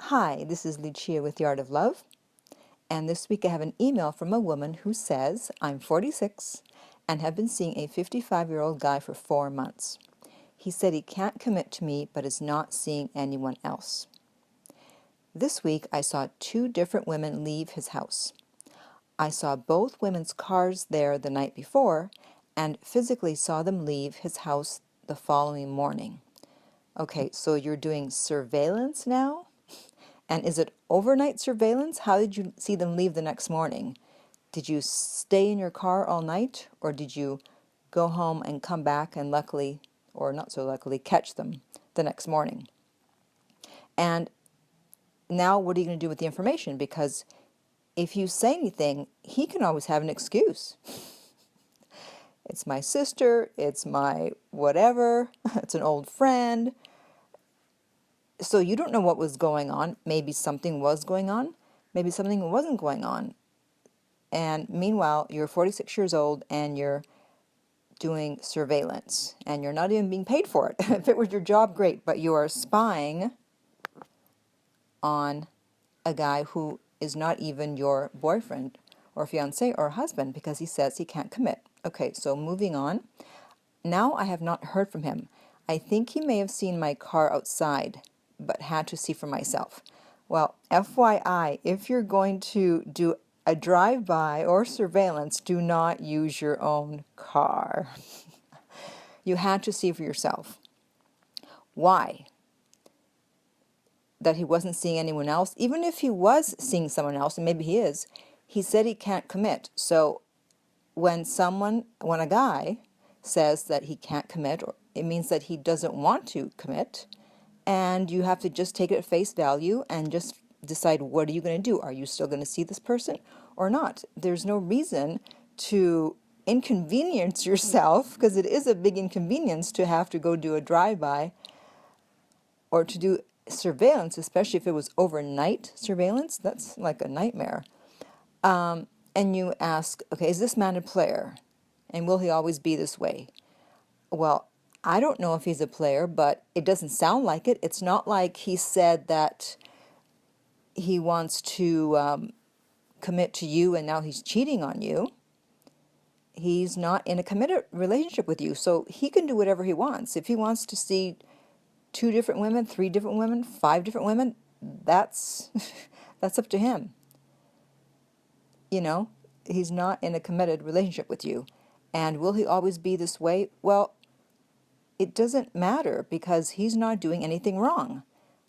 Hi, this is Lucia with The Art of Love, and this week I have an email from a woman who says, I'm 46 and have been seeing a 55-year-old guy for 4 months. He said he can't commit to me but is not seeing anyone else. This week I saw 2 different women leave his house. I saw both women's cars there the night before and physically saw them leave his house the following morning. Okay, so you're doing surveillance now? And is it overnight surveillance? How did you see them leave the next morning? Did you stay in your car all night, or did you go home and come back and luckily, or not so luckily, catch them the next morning? And now what are you going to do with the information? Because if you say anything, he can always have an excuse. It's my sister, it's my whatever, it's an old friend. So you don't know what was going on. Maybe something was going on. Maybe something wasn't going on. And meanwhile, you're 46 years old and you're doing surveillance. And you're not even being paid for it. If it was your job, great. But you are spying on a guy who is not even your boyfriend or fiancé or husband because he says he can't commit. Okay, so moving on. Now I have not heard from him. I think he may have seen my car outside, but had to see for myself. Well, FYI, if you're going to do a drive-by or surveillance, do not use your own car. You had to see for yourself. Why? That he wasn't seeing anyone else? Even if he was seeing someone else, and maybe he is, he said he can't commit. So when a guy says that he can't commit, it means that he doesn't want to commit, and you have to just take it at face value and just decide, what are you going to do? Are you still going to see this person or not? There's no reason to inconvenience yourself, because it is a big inconvenience to have to go do a drive-by or to do surveillance, especially if it was overnight surveillance. That's like a nightmare. And you ask, okay, is this man a player? And will he always be this way? Well, I don't know if he's a player, but it doesn't sound like it. It's not like he said that he wants to commit to you and now he's cheating on you. He's not in a committed relationship with you, so he can do whatever he wants. If he wants to see 2 different women, 3 different women, 5 different women, that's that's up to him. You know, he's not in a committed relationship with you. And will he always be this way? Well, it doesn't matter because he's not doing anything wrong.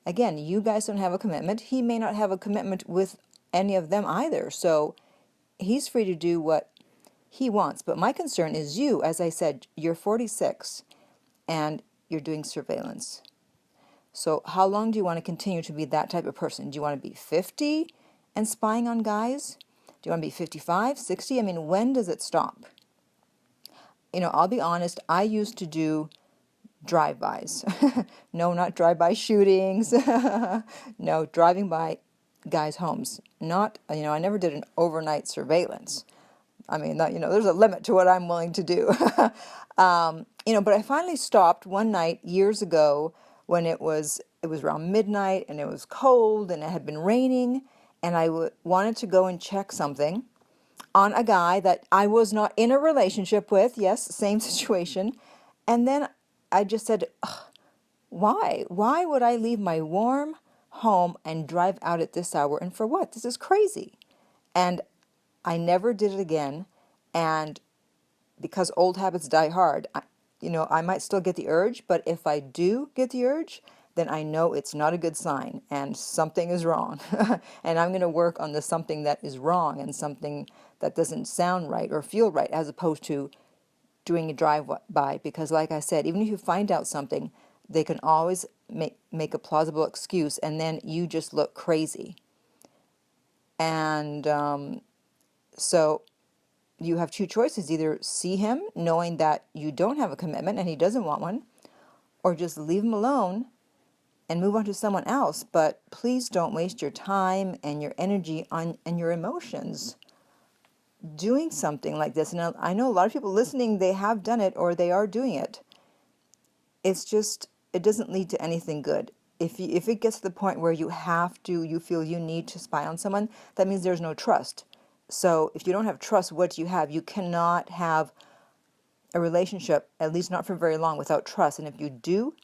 Again, you guys don't have a commitment. He may not have a commitment with any of them either. So he's free to do what he wants. But my concern is you. As I said, you're 46 and you're doing surveillance. So how long do you want to continue to be that type of person? Do you want to be 50 and spying on guys? Do you want to be 55, 60? I mean, when does it stop? You know, I'll be honest, I used to do drive-bys. No, not drive-by shootings. No, driving by guys' homes. Not, you know, I never did an overnight surveillance. I mean, that, you know, there's a limit to what I'm willing to do. You know, but I finally stopped one night years ago when it was around midnight and it was cold and it had been raining, and I wanted to go and check something on a guy that I was not in a relationship with. Yes, same situation. And then I just said, why? Why would I leave my warm home and drive out at this hour? And for what? This is crazy. And I never did it again. And because old habits die hard, you know, I might still get the urge, but if I do get the urge, then I know it's not a good sign and something is wrong. And I'm going to work on the something that is wrong and something that doesn't sound right or feel right, as opposed to doing a drive-by. Because like I said, even if you find out something, they can always make a plausible excuse, and then you just look crazy. And so you have 2 choices. Either see him knowing that you don't have a commitment and he doesn't want one, or just leave him alone and move on to someone else. But please don't waste your time and your energy and your emotions doing something like this. And I know a lot of people listening, they have done it or they are doing it. It's just, it doesn't lead to anything good. if it gets to the point where you feel you need to spy on someone, that means there's no trust. So if you don't have trust, what do you have? You cannot have a relationship, at least not for very long, without trust. And if you do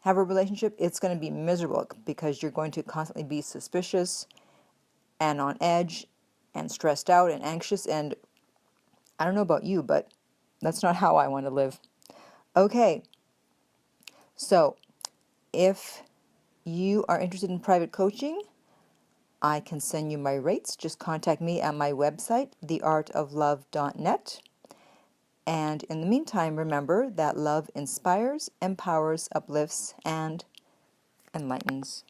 have a relationship, it's going to be miserable because you're going to constantly be suspicious and on edge and stressed out and anxious. And I don't know about you, but that's not how I want to live. Okay, so if you are interested in private coaching, I can send you my rates. Just contact me at my website, theartoflove.net. And in the meantime, remember that love inspires, empowers, uplifts, and enlightens.